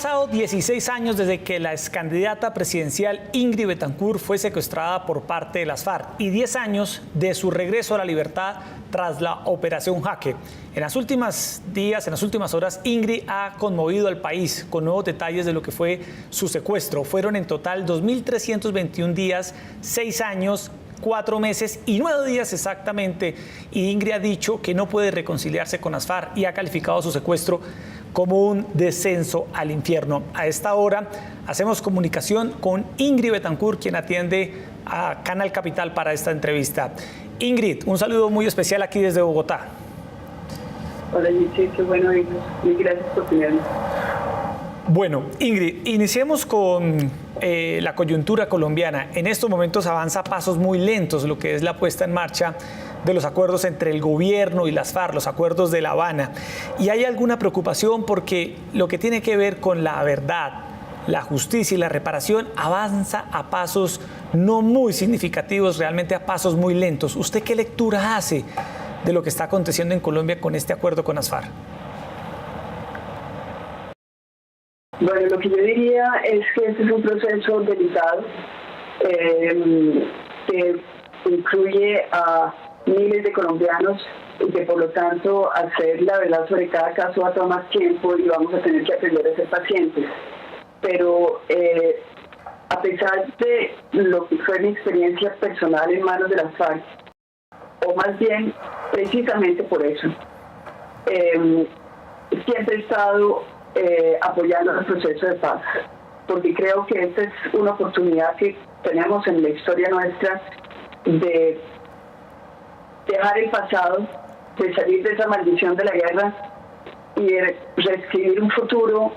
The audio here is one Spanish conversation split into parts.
pasado 16 años desde que la excandidata presidencial Ingrid Betancourt fue secuestrada por parte de las FARC y 10 años de su regreso a la libertad tras la Operación Jaque. En las últimas horas, Ingrid ha conmovido al país con nuevos detalles de lo que fue su secuestro. Fueron en total 2.321 días, 6 años, 4 meses y 9 días exactamente. Y Ingrid ha dicho que no puede reconciliarse con las FARC y ha calificado su secuestro como un descenso al infierno. A esta hora hacemos comunicación con Ingrid Betancourt, quien atiende a Canal Capital para esta entrevista. Ingrid, un saludo muy especial aquí desde Bogotá. Hola, Gigi, qué bueno irnos. Y gracias por tenernos. Bueno, Ingrid, iniciemos con la coyuntura colombiana. En estos momentos avanza a pasos muy lentos lo que es la puesta en marcha de los acuerdos entre el gobierno y las FARC, los acuerdos de La Habana. Y hay alguna preocupación porque lo que tiene que ver con la verdad, la justicia y la reparación avanza a pasos no muy significativos, realmente a pasos muy lentos. ¿Usted qué lectura hace de lo que está aconteciendo en Colombia con este acuerdo con las FARC? Bueno, lo que yo diría es que este es un proceso delicado que incluye a miles de colombianos y que por lo tanto hacer la verdad sobre cada caso va a tomar tiempo y vamos a tener que aprender a ser pacientes. Pero a pesar de lo que fue mi experiencia personal en manos de las FARC, o más bien precisamente por eso, siempre he estado apoyando el proceso de paz, porque creo que esta es una oportunidad que tenemos en la historia nuestra de dejar el pasado, de salir de esa maldición de la guerra y de reescribir un futuro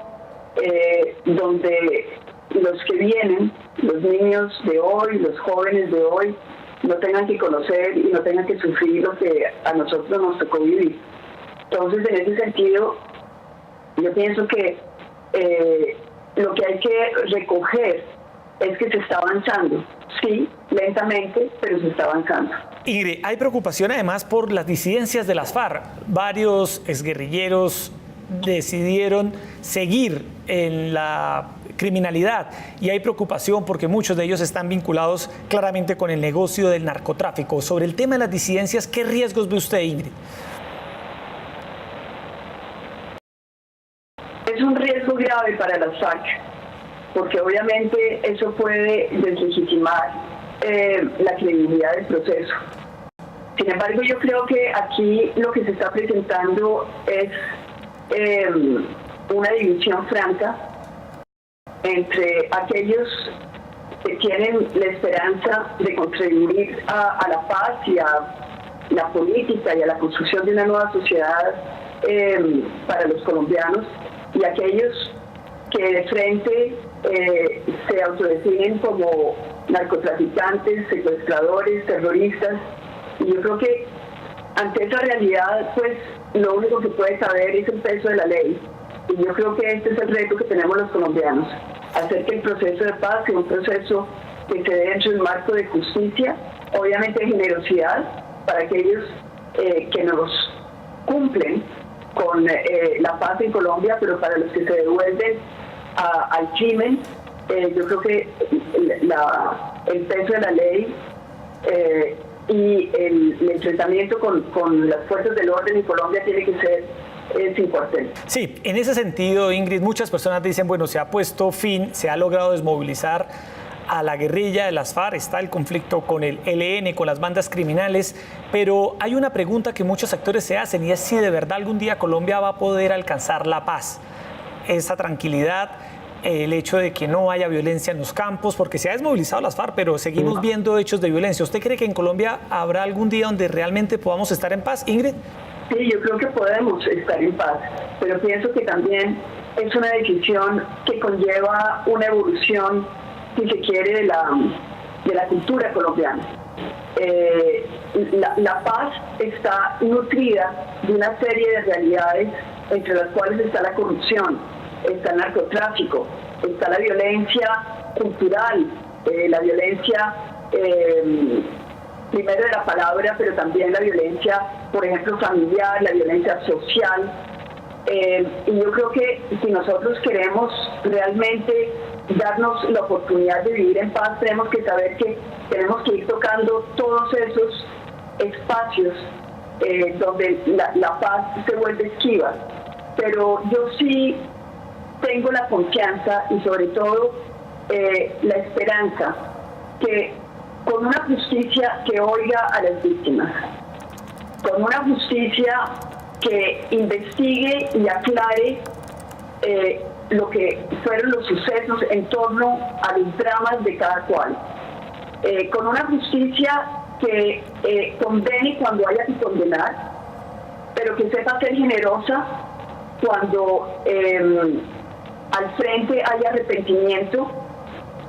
donde los que vienen, los niños de hoy, los jóvenes de hoy, no tengan que conocer y no tengan que sufrir lo que a nosotros nos tocó vivir. Entonces, en ese sentido, yo pienso que lo que hay que recoger es que se está avanzando. Sí, lentamente, pero se está avanzando. Ingrid, hay preocupación además por las disidencias de las FARC. Varios exguerrilleros decidieron seguir en la criminalidad y hay preocupación porque muchos de ellos están vinculados claramente con el negocio del narcotráfico. Sobre el tema de las disidencias, ¿qué riesgos ve usted, Ingrid? Es un riesgo grave para las FARC, porque obviamente eso puede deslegitimar la credibilidad del proceso. Sin embargo, yo creo que aquí lo que se está presentando es una división franca entre aquellos que tienen la esperanza de contribuir a la paz y a la política y a la construcción de una nueva sociedad para los colombianos, y aquellos que de frente se autodefinen como narcotraficantes, secuestradores, terroristas. Y yo creo que ante esa realidad, pues lo único que puede caber es el peso de la ley. Y yo creo que este es el reto que tenemos los colombianos, hacer que el proceso de paz sea un proceso que se dé dentro del marco de justicia, obviamente de generosidad para aquellos que nos cumplen con la paz en Colombia, pero para los que se devuelven al crimen, yo creo que el peso de la ley y el enfrentamiento con las fuerzas del orden en Colombia tiene que ser sin cuartel. Sí, en ese sentido, Ingrid, muchas personas dicen, bueno, se ha puesto fin, se ha logrado desmovilizar a la guerrilla de las FARC, está el conflicto con el ELN, con las bandas criminales, pero hay una pregunta que muchos actores se hacen y es si de verdad algún día Colombia va a poder alcanzar la paz, esa tranquilidad, el hecho de que no haya violencia en los campos, porque se ha desmovilizado las FARC, pero seguimos viendo hechos de violencia. ¿Usted cree que en Colombia habrá algún día donde realmente podamos estar en paz, Ingrid? Sí, yo creo que podemos estar en paz, pero pienso que también es una decisión que conlleva una evolución, si se quiere, de la cultura colombiana. La paz está nutrida de una serie de realidades, entre las cuales está la corrupción, está el narcotráfico, está la violencia cultural, la violencia primero de la palabra, pero también la violencia, por ejemplo, familiar, la violencia social. Y yo creo que si nosotros queremos realmente darnos la oportunidad de vivir en paz, tenemos que saber que tenemos que ir tocando todos esos espacios donde la paz se vuelve esquiva. Pero yo sí tengo la confianza y sobre todo la esperanza que con una justicia que oiga a las víctimas, con una justicia que investigue y aclare lo que fueron los sucesos en torno a los dramas de cada cual, con una justicia que condene cuando haya que condenar, pero que sepa ser generosa cuando al frente haya arrepentimiento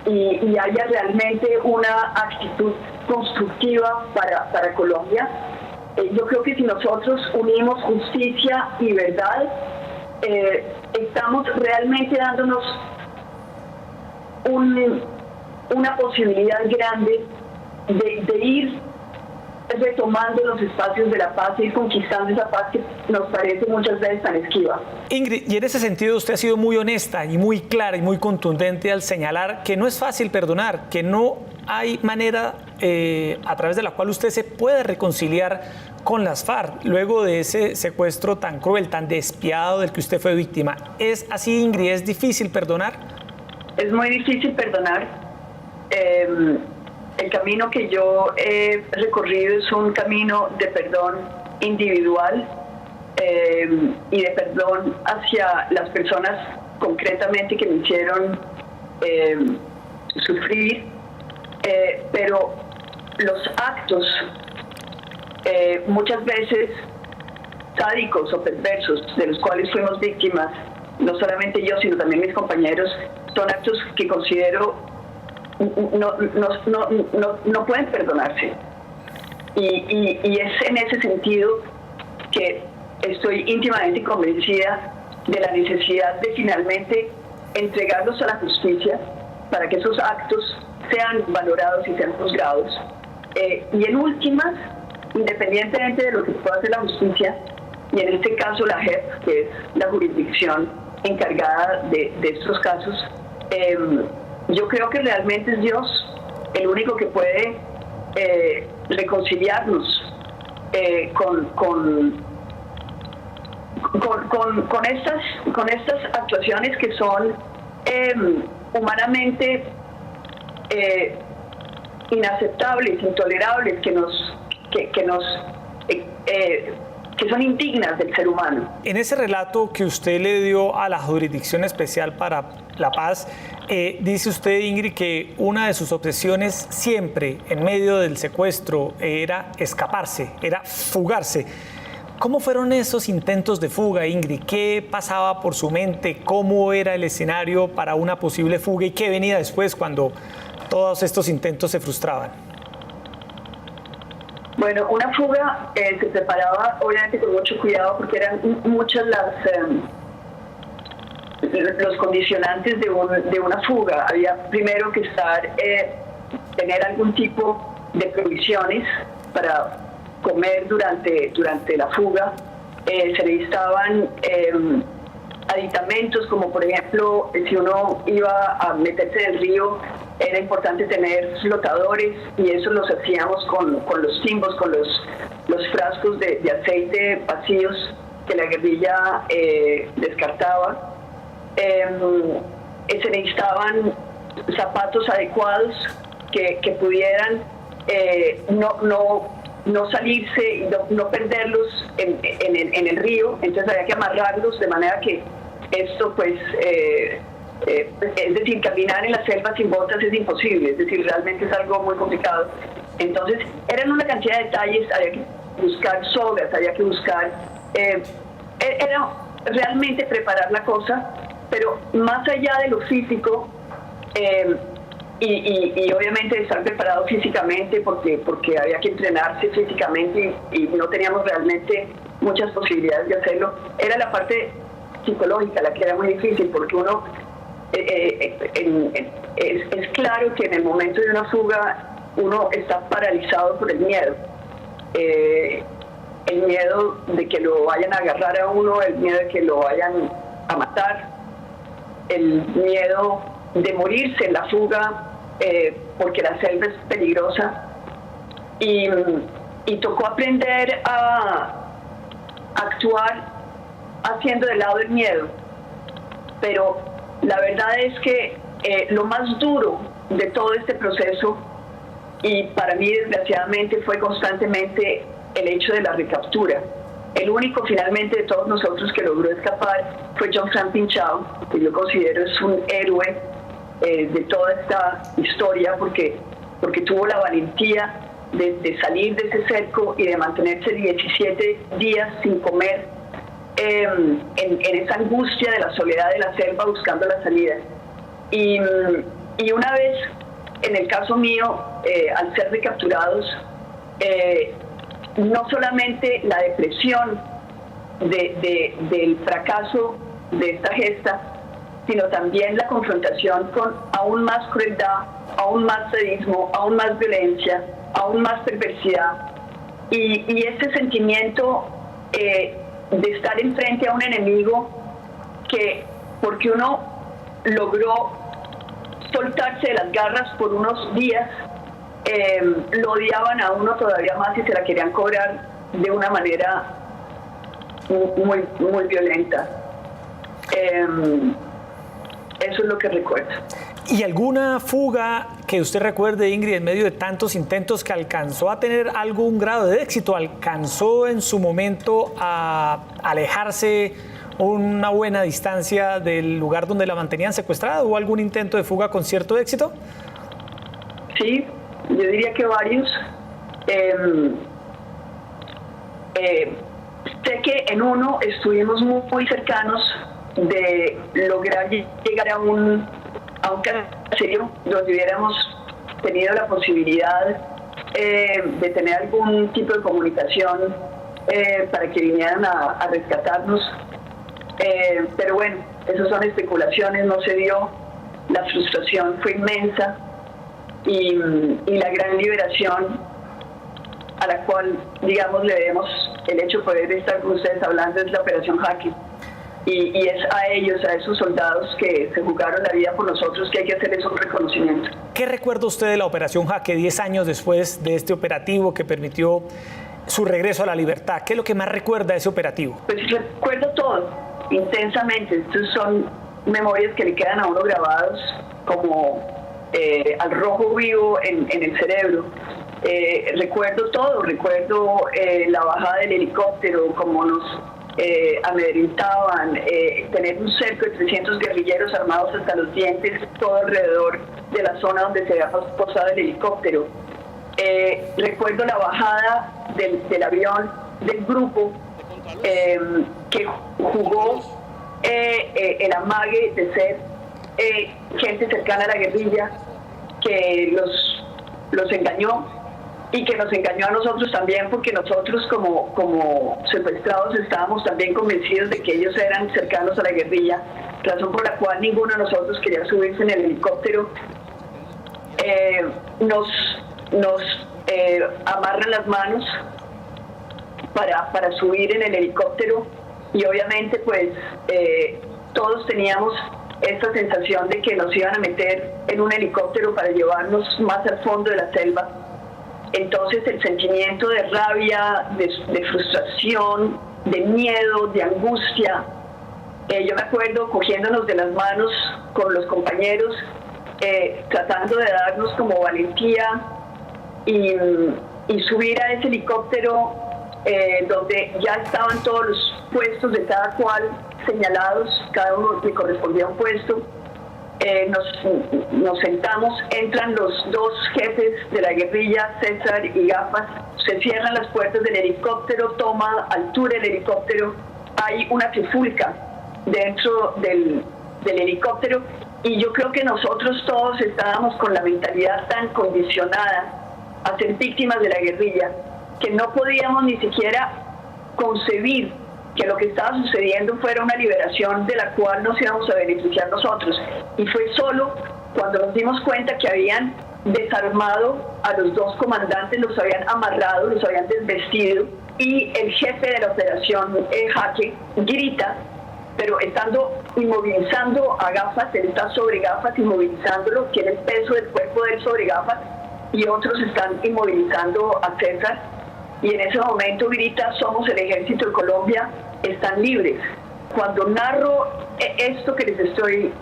y haya realmente una actitud constructiva para Colombia. Yo creo que si nosotros unimos justicia y verdad, estamos realmente dándonos una posibilidad grande de ir retomando los espacios de la paz y ir conquistando esa paz que nos parece muchas veces tan esquiva. Ingrid, y en ese sentido usted ha sido muy honesta y muy clara y muy contundente al señalar que no es fácil perdonar, que no hay manera a través de la cual usted se puede reconciliar con las FARC luego de ese secuestro tan cruel, tan despiadado del que usted fue víctima. ¿Es así, Ingrid? ¿Es difícil perdonar? Es muy difícil perdonar. El camino que yo he recorrido es un camino de perdón individual y de perdón hacia las personas concretamente que me hicieron sufrir, pero los actos muchas veces sádicos o perversos de los cuales fuimos víctimas, no solamente yo sino también mis compañeros, son actos que considero no pueden perdonarse. Y es en ese sentido que estoy íntimamente convencida de la necesidad de finalmente entregarlos a la justicia para que esos actos sean valorados y sean juzgados. Y en últimas, independientemente de lo que pueda hacer la justicia, y en este caso la JEP, que es la jurisdicción encargada de estos casos, yo creo que realmente es Dios el único que puede reconciliarnos con estas actuaciones que son humanamente inaceptables, intolerables, que son indignas del ser humano. En ese relato que usted le dio a la Jurisdicción Especial para la Paz, dice usted, Ingrid, que una de sus obsesiones siempre en medio del secuestro era escaparse, era fugarse. ¿Cómo fueron esos intentos de fuga, Ingrid? ¿Qué pasaba por su mente? ¿Cómo era el escenario para una posible fuga? ¿Y qué venía después cuando todos estos intentos se frustraban? Bueno, una fuga se preparaba obviamente con mucho cuidado porque eran muchas los condicionantes de una fuga. Había primero que tener algún tipo de provisiones para comer durante la fuga. Se necesitaban aditamentos, como por ejemplo, si uno iba a meterse en el río, era importante tener flotadores, y eso los hacíamos con los timbos, con los frascos de aceite vacíos que la guerrilla descartaba. Se necesitaban zapatos adecuados que pudieran no salirse y no perderlos en el río. Entonces había que amarrarlos de manera que esto pues es decir, caminar en la selva sin botas es imposible, es decir, realmente es algo muy complicado. Entonces eran una cantidad de detalles, había que buscar sogas, había que buscar era realmente preparar la cosa, pero más allá de lo físico y obviamente de estar preparado físicamente, porque había que entrenarse físicamente y no teníamos realmente muchas posibilidades de hacerlo, era la parte psicológica la que era muy difícil, porque uno es claro que en el momento de una fuga uno está paralizado por el miedo. el miedo de que lo vayan a agarrar a uno, el miedo de que lo vayan a matar, el miedo de morirse en la fuga, porque la selva es peligrosa. Y tocó aprender a actuar haciendo de lado el miedo. Pero la verdad es que lo más duro de todo este proceso, y para mí desgraciadamente, fue constantemente el hecho de la recaptura. El único finalmente de todos nosotros que logró escapar fue John Frank Pinchao, que yo considero es un héroe de toda esta historia, porque tuvo la valentía de salir de ese cerco y de mantenerse 17 días sin comer, en esa angustia de la soledad de la selva, buscando la salida. Y una vez, en el caso mío, al ser recapturados, no solamente la depresión del fracaso de esta gesta, sino también la confrontación con aún más crueldad, aún más sadismo, aún más violencia, aún más perversidad. Y este sentimiento de estar enfrente a un enemigo que, porque uno logró soltarse de las garras por unos días, lo odiaban a uno todavía más y se la querían cobrar de una manera muy, muy violenta. Eso es lo que recuerdo. ¿Y alguna fuga que usted recuerde, Ingrid, en medio de tantos intentos, que alcanzó a tener algún grado de éxito? ¿Alcanzó en su momento a alejarse una buena distancia del lugar donde la mantenían secuestrada? ¿Hubo algún intento de fuga con cierto éxito? Sí, yo diría que varios. Sé que en uno estuvimos muy cercanos de lograr llegar a un caserío donde hubiéramos tenido la posibilidad de tener algún tipo de comunicación para que vinieran a rescatarnos. Pero bueno, esas son especulaciones, no se dio. La frustración fue inmensa y la gran liberación a la cual, digamos, le debemos el hecho de poder estar con ustedes hablando es la Operación Jaque. Y es a ellos, a esos soldados que se jugaron la vida por nosotros, que hay que hacerles un reconocimiento. ¿Qué recuerda usted de la Operación Jaque 10 años después de este operativo que permitió su regreso a la libertad? ¿Qué es lo que más recuerda de ese operativo? Pues recuerdo todo, intensamente. Estas son memorias que le quedan a uno grabados como al rojo vivo en el cerebro. Recuerdo todo, recuerdo la bajada del helicóptero, como nos amedrentaban, tener un cerco de 300 guerrilleros armados hasta los dientes todo alrededor de la zona donde se había posado el helicóptero. Recuerdo la bajada del avión del grupo que jugó el amague de ser gente cercana a la guerrilla, que los engañó y que nos engañó a nosotros también, porque nosotros como secuestrados estábamos también convencidos de que ellos eran cercanos a la guerrilla, razón por la cual ninguno de nosotros quería subirse en el helicóptero. Nos amarran las manos para subir en el helicóptero y obviamente pues todos teníamos esta sensación de que nos iban a meter en un helicóptero para llevarnos más al fondo de la selva. Entonces el sentimiento de rabia, de frustración, de miedo, de angustia, yo me acuerdo cogiéndonos de las manos con los compañeros, tratando de darnos como valentía y subir a ese helicóptero donde ya estaban todos los puestos de cada cual señalados, cada uno le correspondía a un puesto. Nos sentamos, entran los dos jefes de la guerrilla, César y Gafas, se cierran las puertas del helicóptero, toma altura el helicóptero, hay una trifulca dentro del helicóptero y yo creo que nosotros todos estábamos con la mentalidad tan condicionada a ser víctimas de la guerrilla que no podíamos ni siquiera concebir que lo que estaba sucediendo fuera una liberación de la cual nos íbamos a beneficiar nosotros. Y fue solo cuando nos dimos cuenta que habían desarmado a los dos comandantes, los habían amarrado, los habían desvestido y el jefe de la operación Jaque grita, pero estando inmovilizando a Gafas, él está sobre Gafas, inmovilizándolo, tiene el peso del cuerpo de él sobre Gafas, y otros están inmovilizando a César, y en ese momento grita: somos el ejército de Colombia, están libres. Cuando narro esto que les estoy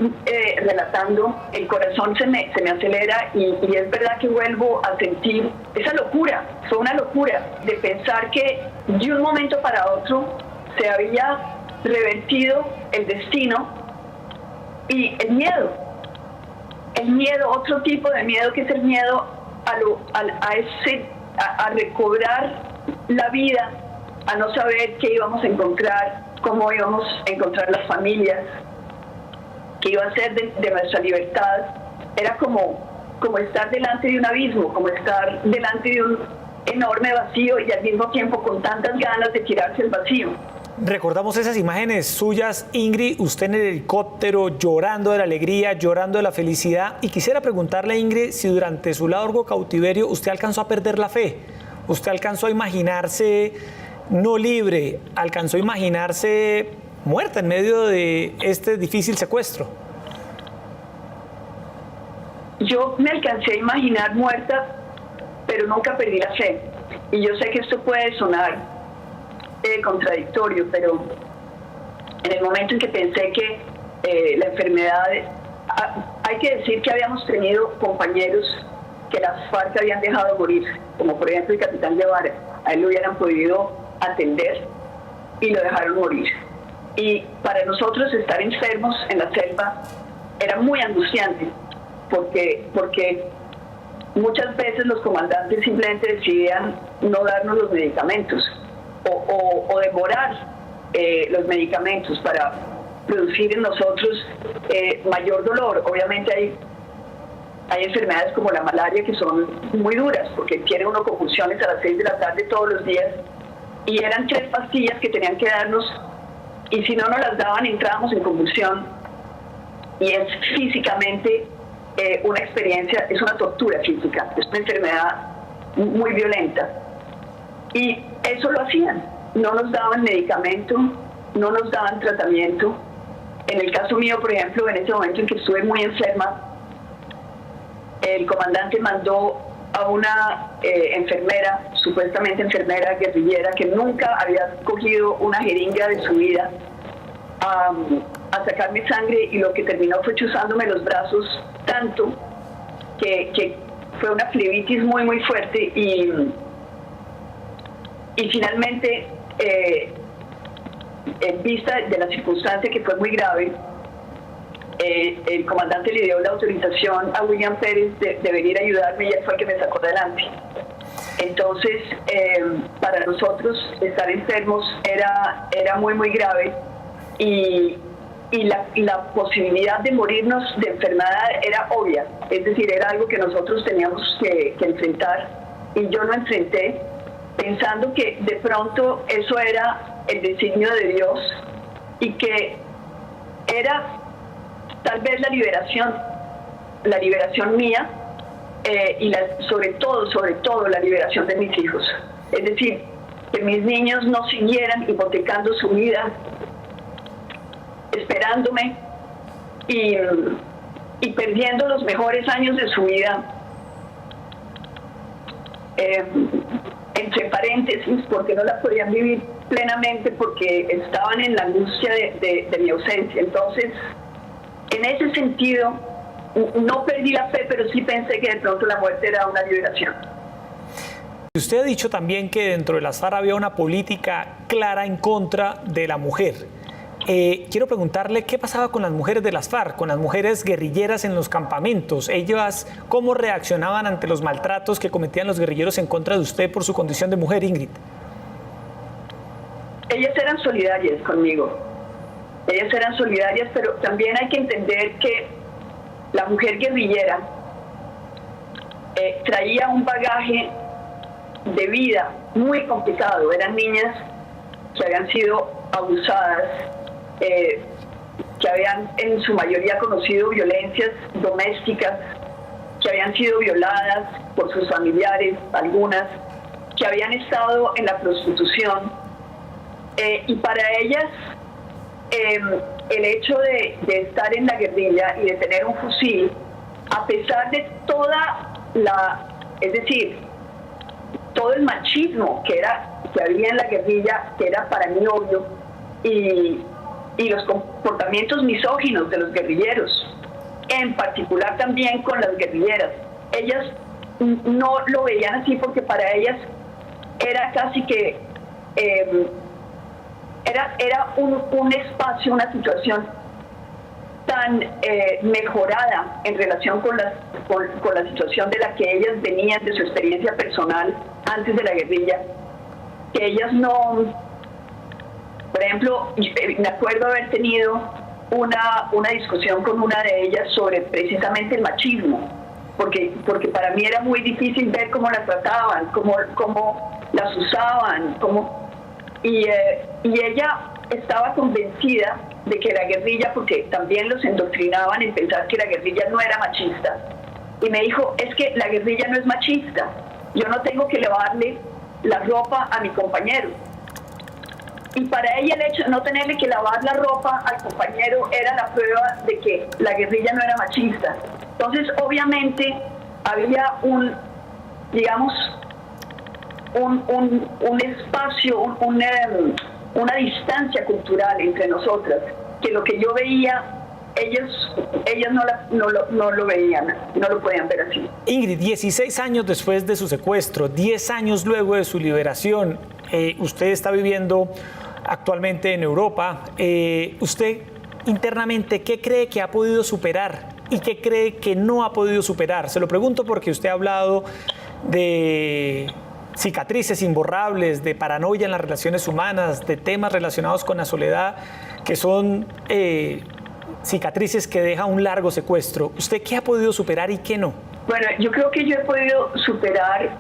relatando, el corazón se me acelera y es verdad que vuelvo a sentir esa locura. Fue una locura de pensar que de un momento para otro se había revertido el destino y el miedo, otro tipo de miedo, que es el miedo a recobrar la vida, a no saber qué íbamos a encontrar, cómo íbamos a encontrar las familias, qué iba a ser de nuestra libertad. Era como estar delante de un abismo, como estar delante de un enorme vacío y al mismo tiempo con tantas ganas de tirarse al vacío. Recordamos esas imágenes suyas, Ingrid, usted en el helicóptero llorando de la alegría, llorando de la felicidad, y quisiera preguntarle, Ingrid, si durante su largo cautiverio usted alcanzó a perder la fe, usted alcanzó a imaginarse no libre, alcanzó a imaginarse muerta en medio de este difícil secuestro. Yo me alcancé a imaginar muerta, pero nunca perdí la fe. Y yo sé que esto puede sonar contradictorio, pero en el momento en que pensé que la enfermedad... hay que decir que habíamos tenido compañeros que las FARC habían dejado morir, como por ejemplo el capitán Guevara. A él lo hubieran podido atender y lo dejaron morir. Y para nosotros estar enfermos en la selva era muy angustiante, porque muchas veces los comandantes simplemente decidían no darnos los medicamentos o demorar los medicamentos para producir en nosotros mayor dolor. Obviamente hay enfermedades como la malaria que son muy duras, porque tiene uno convulsiones a las 6 de la tarde todos los días, y eran 3 pastillas que tenían que darnos, y si no nos las daban entrábamos en convulsión, y es físicamente una experiencia, es una tortura física, es una enfermedad muy violenta. Y eso lo hacían, no nos daban medicamento, no nos daban tratamiento. En el caso mío, por ejemplo, en ese momento en que estuve muy enferma, el comandante mandó a una enfermera, supuestamente enfermera guerrillera, que nunca había cogido una jeringa de su vida, a sacarme sangre, y lo que terminó fue chuzándome los brazos tanto que fue una flebitis muy muy fuerte, y finalmente en vista de la circunstancia, que fue muy grave, el comandante le dio la autorización a William Pérez de venir a ayudarme, y él fue el que me sacó adelante. Entonces, para nosotros estar enfermos era muy muy grave, y la posibilidad de morirnos de enfermedad era obvia, es decir, era algo que nosotros teníamos que enfrentar, y yo lo enfrenté pensando que de pronto eso era el designio de Dios, y que era tal vez la liberación mía, y sobre todo la liberación de mis hijos. Es decir, que mis niños no siguieran hipotecando su vida, esperándome y perdiendo los mejores años de su vida, entre paréntesis, porque no la podían vivir plenamente, porque estaban en la angustia de mi ausencia. Entonces, en ese sentido, no perdí la fe, pero sí pensé que de pronto la muerte era una liberación. Usted ha dicho también que dentro de las FARC había una política clara en contra de la mujer. Quiero preguntarle qué pasaba con las mujeres de las FARC, con las mujeres guerrilleras en los campamentos. Ellas, ¿cómo reaccionaban ante los maltratos que cometían los guerrilleros en contra de usted por su condición de mujer, Ingrid? Ellas eran solidarias conmigo. Ellas eran solidarias, pero también hay que entender que la mujer guerrillera traía un bagaje de vida muy complicado. Eran niñas que habían sido abusadas, que habían en su mayoría conocido violencias domésticas, que habían sido violadas por sus familiares, algunas, que habían estado en la prostitución, y para ellas el hecho de estar en la guerrilla y de tener un fusil, a pesar de es decir, todo el machismo que había en la guerrilla, que era para mí obvio, y los comportamientos misóginos de los guerrilleros, en particular también con las guerrilleras, ellas no lo veían así, porque para ellas era casi que era un espacio, una situación tan mejorada en relación con la situación de la que ellas venían de su experiencia personal antes de la guerrilla, que ellas no... Por ejemplo, me acuerdo haber tenido una discusión con una de ellas sobre precisamente el machismo, porque para mí era muy difícil ver cómo las trataban, cómo las usaban, y ella estaba convencida de que la guerrilla, porque también los endoctrinaban en pensar que la guerrilla no era machista, y me dijo, es que la guerrilla no es machista, yo no tengo que lavarle la ropa a mi compañero. Y para ella el hecho de no tenerle que lavar la ropa al compañero era la prueba de que la guerrilla no era machista. Entonces, obviamente, había un espacio, una distancia cultural entre nosotras, que lo que yo veía, ellas no lo veían, no lo podían ver así. Ingrid, 16 años después de su secuestro, 10 años luego de su liberación, usted está viviendo actualmente en Europa. Usted internamente, ¿qué cree que ha podido superar y qué cree que no ha podido superar? Se lo pregunto porque usted ha hablado de cicatrices imborrables, de paranoia en las relaciones humanas, de temas relacionados con la soledad, que son cicatrices que dejan un largo secuestro. ¿Usted qué ha podido superar y qué no? Bueno, yo creo que yo he podido superar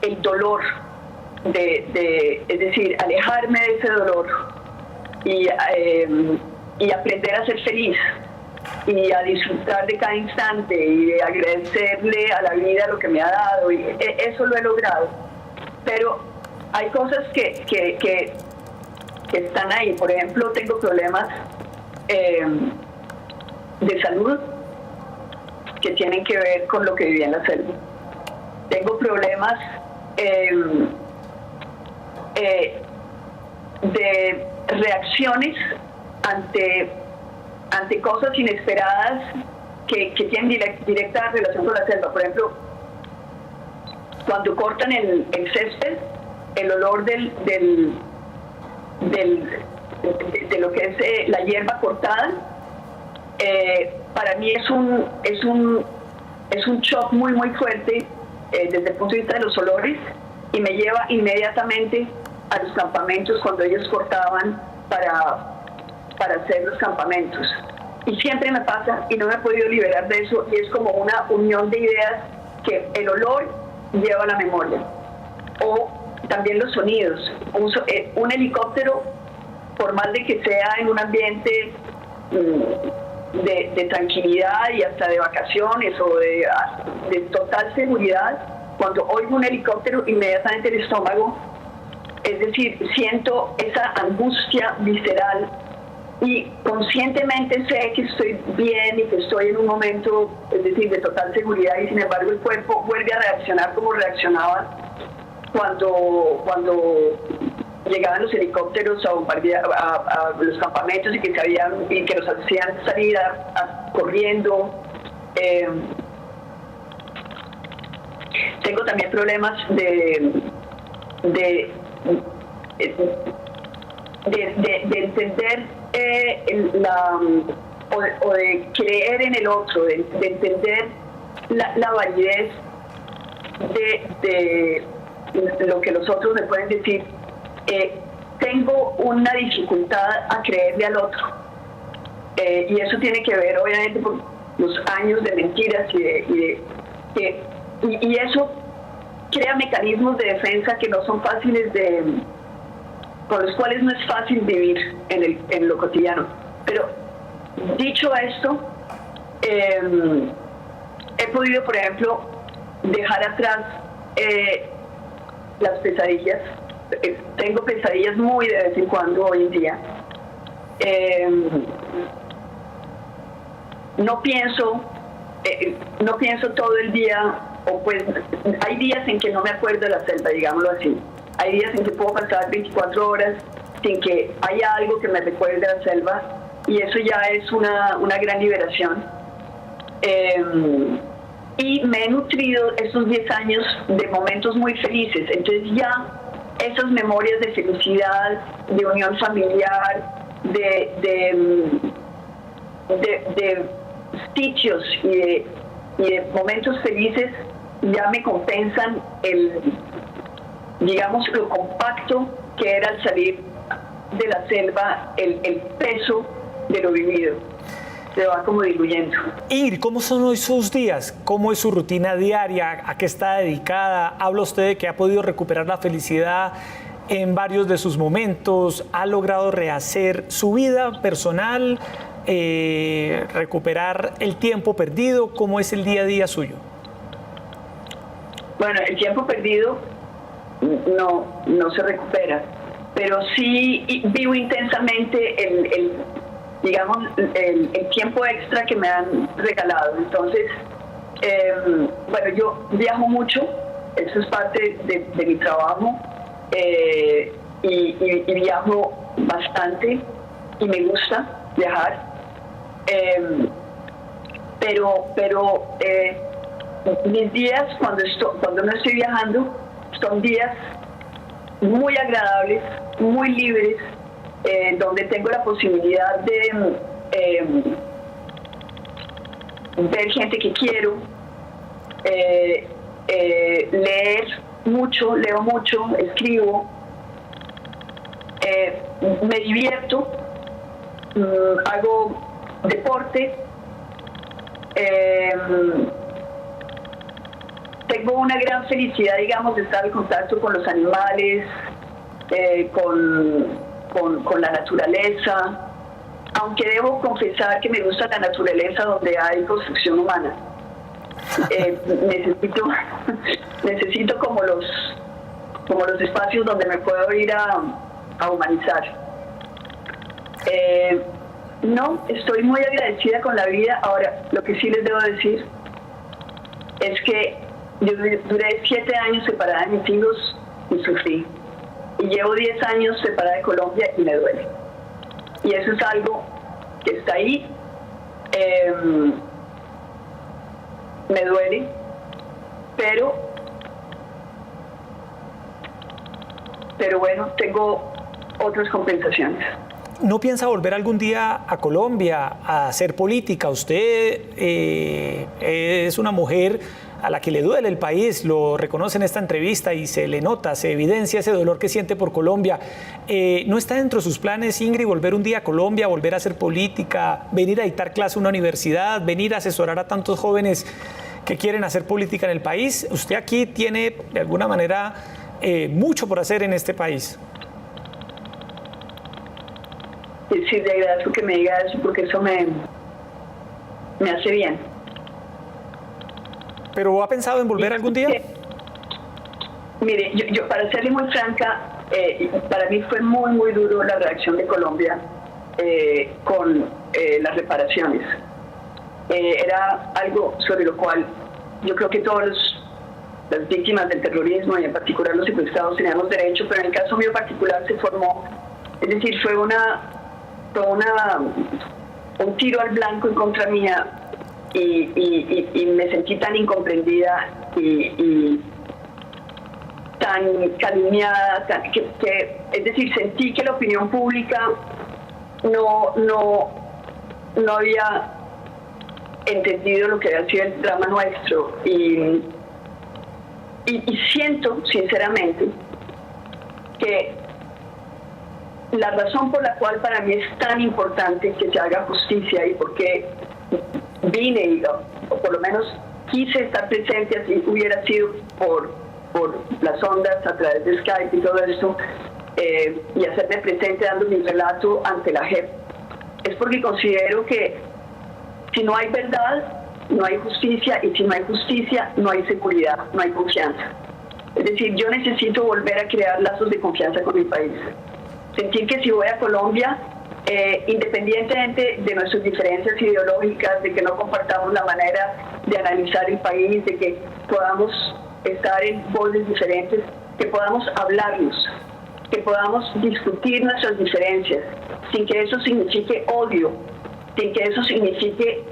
el dolor, es decir, alejarme de ese dolor y aprender a ser feliz y a disfrutar de cada instante y de agradecerle a la vida lo que me ha dado, y eso lo he logrado. Pero hay cosas que están ahí. Por ejemplo, tengo problemas de salud que tienen que ver con lo que viví en la selva. Tengo problemas de reacciones ante cosas inesperadas que tienen directa relación con la selva. Por ejemplo, cuando cortan el césped, el olor de lo que es la hierba cortada, para mí es un shock muy muy fuerte desde el punto de vista de los olores, y me lleva inmediatamente a los campamentos cuando ellos cortaban para hacer los campamentos. Y siempre me pasa y no me he podido liberar de eso, y es como una unión de ideas que el olor lleva a la memoria. O también los sonidos. Un helicóptero, por más de que sea en un ambiente de tranquilidad y hasta de vacaciones o de total seguridad, cuando oigo un helicóptero, inmediatamente el estómago, es decir, siento esa angustia visceral y conscientemente sé que estoy bien y que estoy en un momento, es decir, de total seguridad, y sin embargo el cuerpo vuelve a reaccionar como reaccionaba cuando llegaban los helicópteros a bombardear a los campamentos y que los hacían salir corriendo. Tengo también problemas de entender o de creer en el otro, de entender la validez de lo que los otros me pueden decir. Tengo una dificultad a creerle al otro, y eso tiene que ver obviamente con los años de mentiras y eso crea mecanismos de defensa que no son fáciles con los cuales no es fácil vivir en lo cotidiano. Pero dicho esto, he podido, por ejemplo, dejar atrás las pesadillas. Tengo pesadillas muy de vez en cuando hoy en día. No pienso todo el día, o pues hay días en que no me acuerdo de la selva, digámoslo así. Hay días en que puedo pasar 24 horas sin que haya algo que me recuerde a la selva, y eso ya es una gran liberación. Y me he nutrido estos 10 años de momentos muy felices, entonces ya esas memorias de felicidad, de unión familiar, de sitios y de momentos felices ya me compensan digamos, lo compacto que era al salir de la selva, el peso de lo vivido. Se va como diluyendo. Ingrid, ¿cómo son hoy sus días? ¿Cómo es su rutina diaria? ¿A qué está dedicada? Habla usted de que ha podido recuperar la felicidad en varios de sus momentos. ¿Ha logrado rehacer su vida personal? ¿Recuperar el tiempo perdido? ¿Cómo es el día a día suyo? Bueno, el tiempo perdido no se recupera, pero sí vivo intensamente el tiempo extra que me han regalado. Entonces, bueno, yo viajo mucho, eso es parte de mi trabajo, y viajo bastante y me gusta viajar, pero mis días cuando no estoy viajando son días muy agradables, muy libres, donde tengo la posibilidad de ver gente que quiero, leer mucho, leo mucho, escribo, me divierto, hago deporte, tengo una gran felicidad, digamos, de estar en contacto con los animales, con la naturaleza, aunque debo confesar que me gusta la naturaleza donde hay construcción humana. Necesito como los espacios donde me puedo ir a humanizar. No, estoy muy agradecida con la vida. Ahora, lo que sí les debo decir es que yo duré 7 años separada de mis hijos y sufrí. Y llevo 10 años separada de Colombia y me duele. Y eso es algo que está ahí. Me duele, pero bueno, tengo otras compensaciones. ¿No piensa volver algún día a Colombia a hacer política? Usted es una mujer a la que le duele el país, lo reconoce en esta entrevista y se le nota, se evidencia ese dolor que siente por Colombia. ¿No está dentro de sus planes, Ingrid, volver un día a Colombia, volver a hacer política, venir a dictar clase a una universidad, venir a asesorar a tantos jóvenes que quieren hacer política en el país? Usted aquí tiene, de alguna manera, mucho por hacer en este país. Sí, te agradezco que me diga eso, porque eso me hace bien. ¿Pero ha pensado en volver algún día? Mire, yo para serle muy franca, para mí fue muy, muy duro la reacción de Colombia con las reparaciones. Era algo sobre lo cual yo creo que todas las víctimas del terrorismo, y en particular los secuestrados, teníamos derecho, pero en el caso mío particular se formó, es decir, fue un tiro al blanco en contra mía, y me sentí tan incomprendida y tan calumniada, es decir, sentí que la opinión pública no había entendido lo que había sido el drama nuestro, y siento sinceramente que la razón por la cual para mí es tan importante que se haga justicia, y porque vine, o por lo menos quise estar presente, así hubiera sido por las ondas a través de Skype y todo eso, y hacerme presente dando mi relato ante la JEP, es porque considero que si no hay verdad, no hay justicia, y si no hay justicia, no hay seguridad, no hay confianza. Es decir, yo necesito volver a crear lazos de confianza con mi país. Sentir que si voy a Colombia, independientemente de nuestras diferencias ideológicas, de que no compartamos la manera de analizar el país, de que podamos estar en voces diferentes, que podamos hablarnos, que podamos discutir nuestras diferencias, sin que eso signifique odio, sin que eso signifique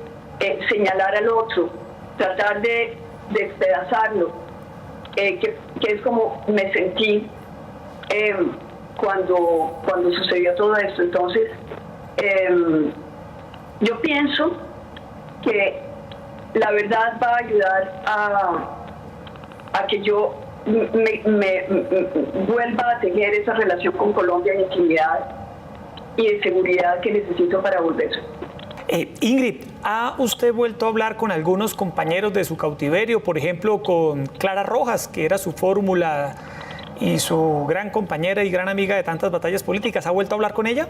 señalar al otro, tratar de despedazarlo, que es como me sentí cuando sucedió todo esto. Entonces, yo pienso que la verdad va a ayudar a que yo me vuelva a tejer esa relación con Colombia de intimidad y de seguridad que necesito para volver. Ingrid, ¿ha usted vuelto a hablar con algunos compañeros de su cautiverio? Por ejemplo, con Clara Rojas, que era su fórmula y su gran compañera y gran amiga de tantas batallas políticas. ¿Ha vuelto a hablar con ella?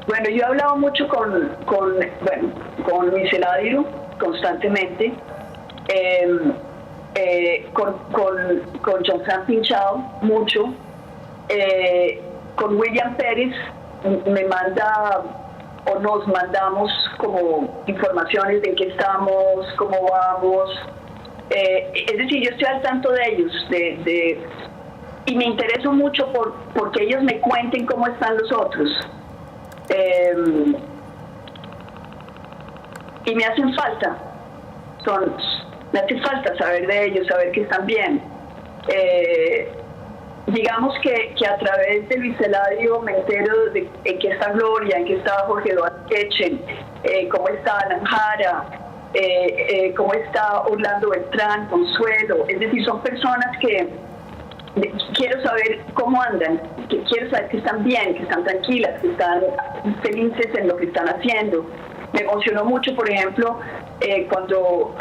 Bueno, yo he hablado mucho con Luis Eladio constantemente, con Johnson Pinchao mucho, con William Pérez me manda o nos mandamos como informaciones de en qué estamos, cómo vamos. Es decir, yo estoy al tanto de ellos y me intereso mucho porque ellos me cuenten cómo están los otros. Y me hacen falta, me hace falta saber de ellos, saber que están bien. Digamos que a través de Luis Eladio me entero de en qué está Gloria, en qué está Jorge Eduardo Quechen, cómo está Nanjara, cómo está Orlando Beltrán, Consuelo. Es decir, son personas que quiero saber cómo andan, que quiero saber que están bien, que están tranquilas, que están felices en lo que están haciendo. Me emocionó mucho, por ejemplo, cuando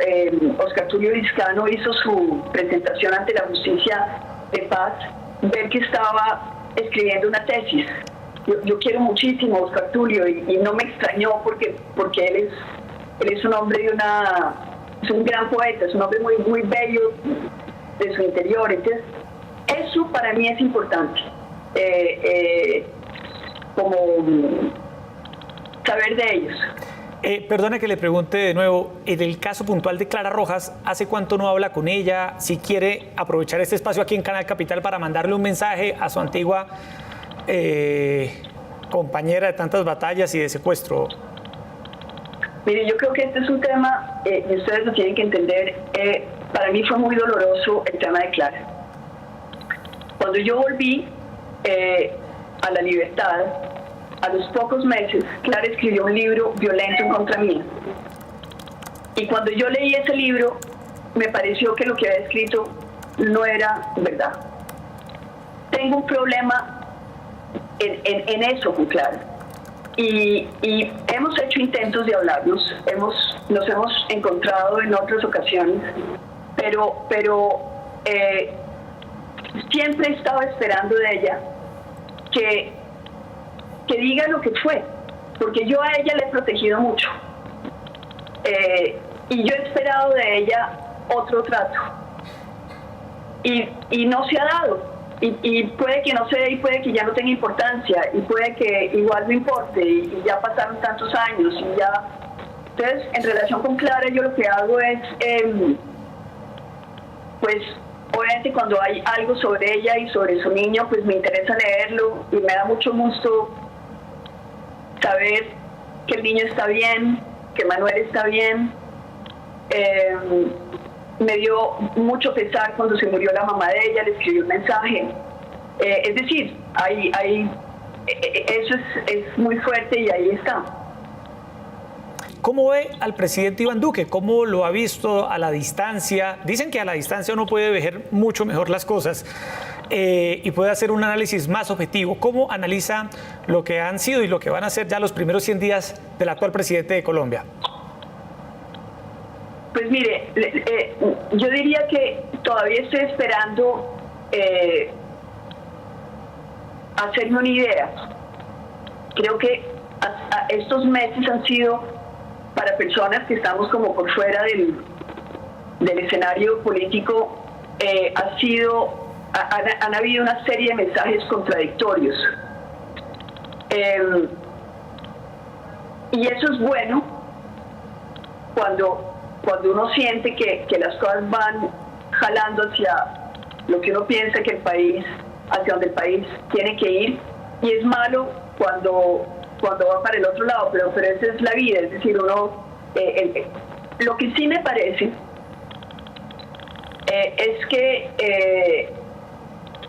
Oscar Tulio Lizcano hizo su presentación ante la Justicia de Paz, ver que estaba escribiendo una tesis. Yo quiero muchísimo a Oscar Tulio y no me extrañó porque él es un hombre es un gran poeta, es un hombre muy, muy bello de su interior. Entonces, eso para mí es importante, como saber de ellos. Perdone que le pregunte de nuevo, en el caso puntual de Clara Rojas, ¿hace cuánto no habla con ella? Si quiere aprovechar este espacio aquí en Canal Capital para mandarle un mensaje a su antigua compañera de tantas batallas y de secuestro. Mire, yo creo que este es un tema, y ustedes lo tienen que entender, para mí fue muy doloroso el tema de Clara. Cuando yo volví a la libertad, a los pocos meses, Clara escribió un libro violento en contra mía. Y cuando yo leí ese libro, me pareció que lo que había escrito no era verdad. Tengo un problema en eso con Clara. Y hemos hecho intentos de hablarnos, nos hemos encontrado en otras ocasiones, pero siempre he estado esperando de ella que diga lo que fue, porque yo a ella le he protegido mucho. Y yo he esperado de ella otro trato. Y no se ha dado. Y puede que no se dé y puede que ya no tenga importancia. Y puede que igual no importe. Y ya pasaron tantos años. Y ya. Entonces, en relación con Clara, yo lo que hago es, pues, obviamente cuando hay algo sobre ella y sobre su niño, pues me interesa leerlo. Y me da mucho gusto saber que el niño está bien, que Manuel está bien. Me dio mucho pesar cuando se murió la mamá de ella, le escribí un mensaje. Es decir, eso es muy fuerte y ahí está. ¿Cómo ve al presidente Iván Duque? ¿Cómo lo ha visto a la distancia? Dicen que a la distancia uno puede ver mucho mejor las cosas y puede hacer un análisis más objetivo. ¿Cómo analiza lo que han sido y lo que van a ser ya los primeros 100 días del actual presidente de Colombia? Pues mire, yo diría que todavía estoy esperando hacerme una idea. Creo que estos meses han sido para personas que estamos como por fuera del escenario político, han habido una serie de mensajes contradictorios. Y eso es bueno cuando uno siente que las cosas van jalando hacia lo que uno piensa que hacia donde el país tiene que ir, y es malo cuando va para el otro lado, pero esa es la vida. Es decir, lo que sí me parece es que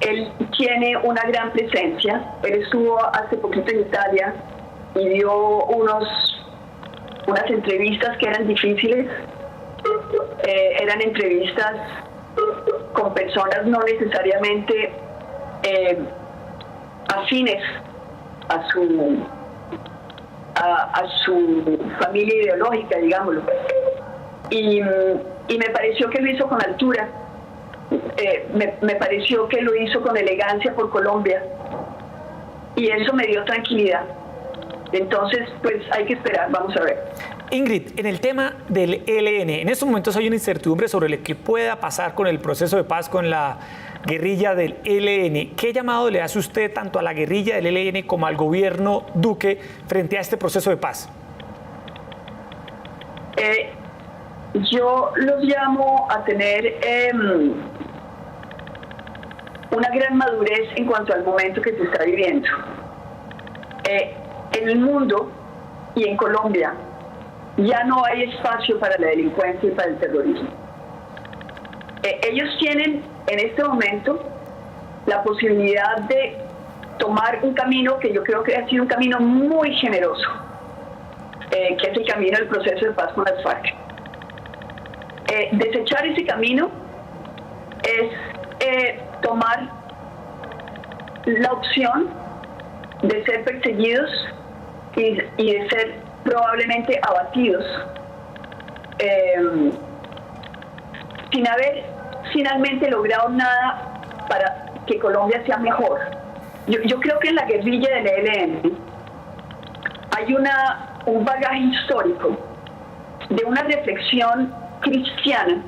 él tiene una gran presencia. Él estuvo hace poquito en Italia y dio unas entrevistas que eran difíciles. Eran entrevistas con personas no necesariamente afines a su familia ideológica, digámoslo. Y me pareció que lo hizo con altura. Me pareció que lo hizo con elegancia por Colombia, y eso me dio tranquilidad. Entonces, pues hay que esperar, vamos a ver. Ingrid, en el tema del ELN, en estos momentos hay una incertidumbre sobre lo que pueda pasar con el proceso de paz con la guerrilla del ELN. ¿Qué llamado le hace usted tanto a la guerrilla del ELN como al gobierno Duque frente a este proceso de paz? Yo los llamo a tener una gran madurez en cuanto al momento que se está viviendo. En el mundo y en Colombia ya no hay espacio para la delincuencia y para el terrorismo. Ellos tienen en este momento la posibilidad de tomar un camino que yo creo que ha sido un camino muy generoso, que es el camino del proceso de paz con las FARC. Desechar ese camino es tomar la opción de ser perseguidos y de ser probablemente abatidos, sin haber finalmente logrado nada para que Colombia sea mejor. Yo creo que en la guerrilla del ELN hay un bagaje histórico de una reflexión cristiana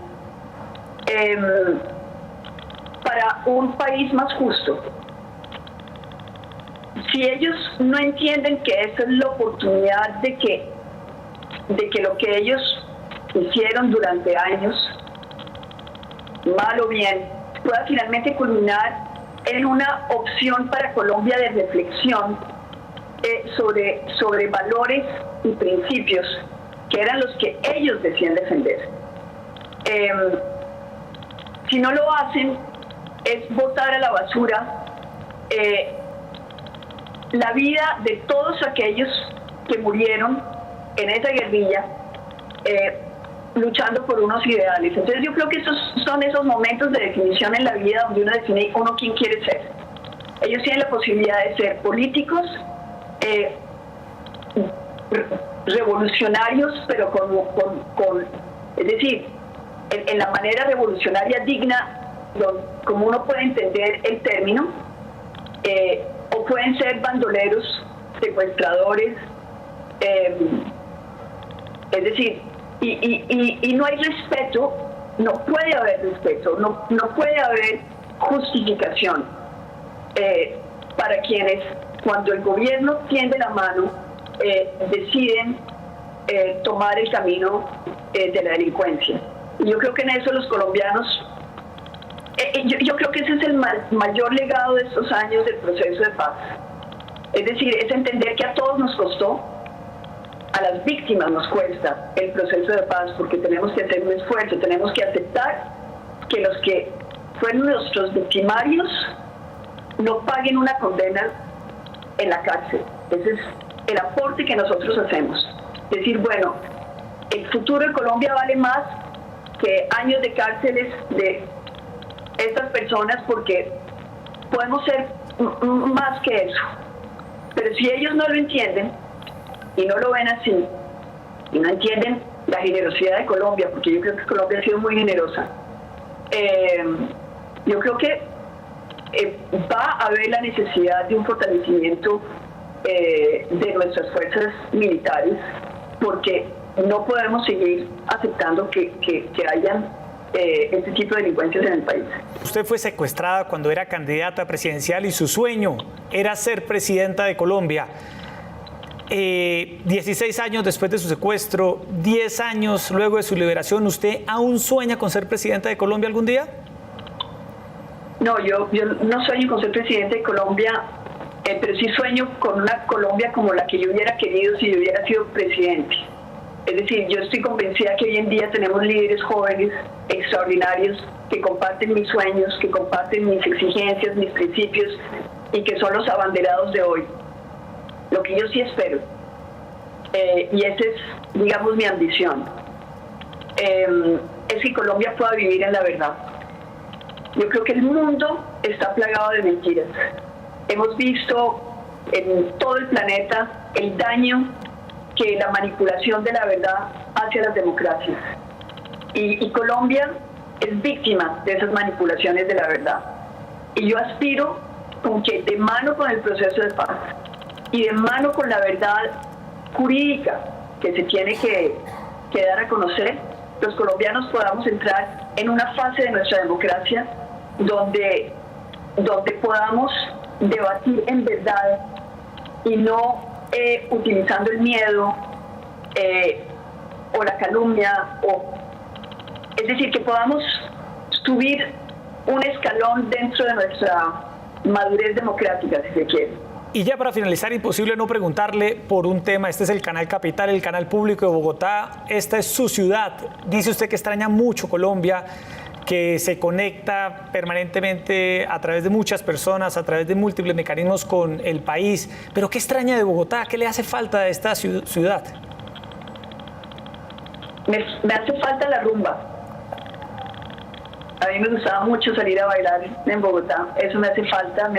para un país más justo. Si ellos no entienden que esa es la oportunidad de que lo que ellos hicieron durante años, mal o bien, pueda finalmente culminar en una opción para Colombia de reflexión sobre valores y principios que eran los que ellos decían defender. Si no lo hacen, es botar a la basura la vida de todos aquellos que murieron en esa guerrilla luchando por unos ideales. Entonces yo creo que son esos momentos de definición en la vida donde uno define uno quién quiere ser. Ellos tienen la posibilidad de ser políticos, revolucionarios, pero es decir, en la manera revolucionaria digna, como uno puede entender el término, o pueden ser bandoleros, secuestradores, es decir, y no hay respeto, no puede haber respeto, no puede haber justificación para quienes, cuando el gobierno tiende la mano, deciden tomar el camino de la delincuencia. Y yo creo que en eso los colombianos, yo creo que ese es el mayor legado de estos años del proceso de paz. Es decir, es entender que a todos nos costó, a las víctimas nos cuesta el proceso de paz, porque tenemos que hacer un esfuerzo, tenemos que aceptar que los que fueron nuestros victimarios no paguen una condena en la cárcel. Ese es el aporte que nosotros hacemos. Decir, bueno, el futuro de Colombia vale más que años de cárceles de estas personas, porque podemos ser más que eso. Pero si ellos no lo entienden y no lo ven así, y no entienden la generosidad de Colombia, porque yo creo que Colombia ha sido muy generosa, yo creo que va a haber la necesidad de un fortalecimiento de nuestras fuerzas militares, porque no podemos seguir aceptando que hayan este tipo de delincuencias en el país. Usted fue secuestrada cuando era candidata presidencial y su sueño era ser presidenta de Colombia. 16 años después de su secuestro, 10 años luego de su liberación, ¿usted aún sueña con ser presidenta de Colombia algún día? No, yo no sueño con ser presidente de Colombia, pero sí sueño con una Colombia como la que yo hubiera querido si yo hubiera sido presidente. Es decir, yo estoy convencida que hoy en día tenemos líderes jóvenes extraordinarios que comparten mis sueños, que comparten mis exigencias, mis principios y que son los abanderados de hoy. Lo que yo sí espero, y esa es, digamos, mi ambición, es que Colombia pueda vivir en la verdad. Yo creo que el mundo está plagado de mentiras. Hemos visto en todo el planeta el daño que la manipulación de la verdad hace a las democracias. Y Colombia es víctima de esas manipulaciones de la verdad. Y yo aspiro con que de mano con el proceso de paz y de mano con la verdad jurídica que se tiene que dar a conocer, los colombianos podamos entrar en una fase de nuestra democracia donde podamos debatir en verdad y no utilizando el miedo o la calumnia, es decir, que podamos subir un escalón dentro de nuestra madurez democrática, si se quiere. Y ya para finalizar, imposible no preguntarle por un tema. Este es el Canal Capital, el canal público de Bogotá. Esta es su ciudad. Dice usted que extraña mucho Colombia, que se conecta permanentemente a través de muchas personas, a través de múltiples mecanismos con el país. Pero ¿qué extraña de Bogotá? ¿Qué le hace falta a esta ciudad? Me hace falta la rumba. A mí me gustaba mucho salir a bailar en Bogotá. Eso me hace falta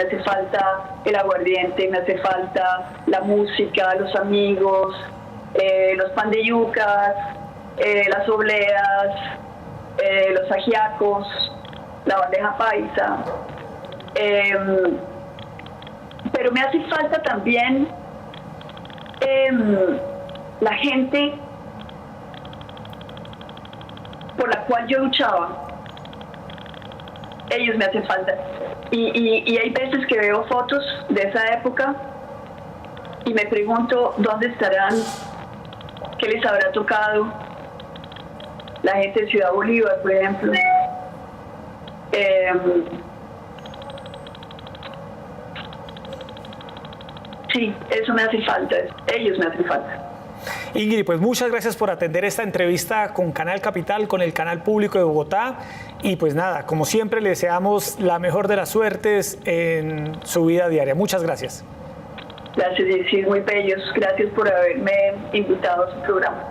el aguardiente, me hace falta la música, los amigos, los pan de yucas, las obleas, los ajiacos, la bandeja paisa. Pero me hace falta también la gente por la cual yo luchaba. Ellos me hacen falta. Y hay veces que veo fotos de esa época y me pregunto dónde estarán, qué les habrá tocado. La gente de Ciudad Bolívar, por ejemplo. Sí, eso me hace falta. Ellos me hacen falta. Ingrid, pues muchas gracias por atender esta entrevista con Canal Capital, con el canal público de Bogotá. Y pues nada, como siempre, le deseamos la mejor de las suertes en su vida diaria. Muchas gracias. Gracias, sí, muy bellos. Gracias por haberme invitado a su programa.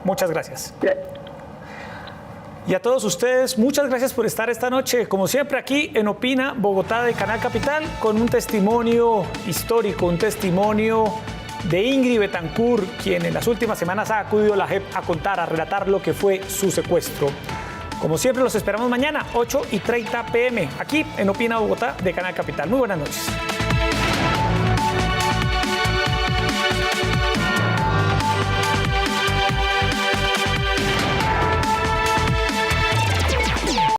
Muchas gracias. Gracias. Y a todos ustedes, muchas gracias por estar esta noche, como siempre, aquí en Opina Bogotá de Canal Capital, con un testimonio histórico, un testimonio de Ingrid Betancourt, quien en las últimas semanas ha acudido a la JEP a contar, a relatar lo que fue su secuestro. Como siempre, los esperamos mañana, 8:30 p.m., aquí en Opina Bogotá de Canal Capital. Muy buenas noches.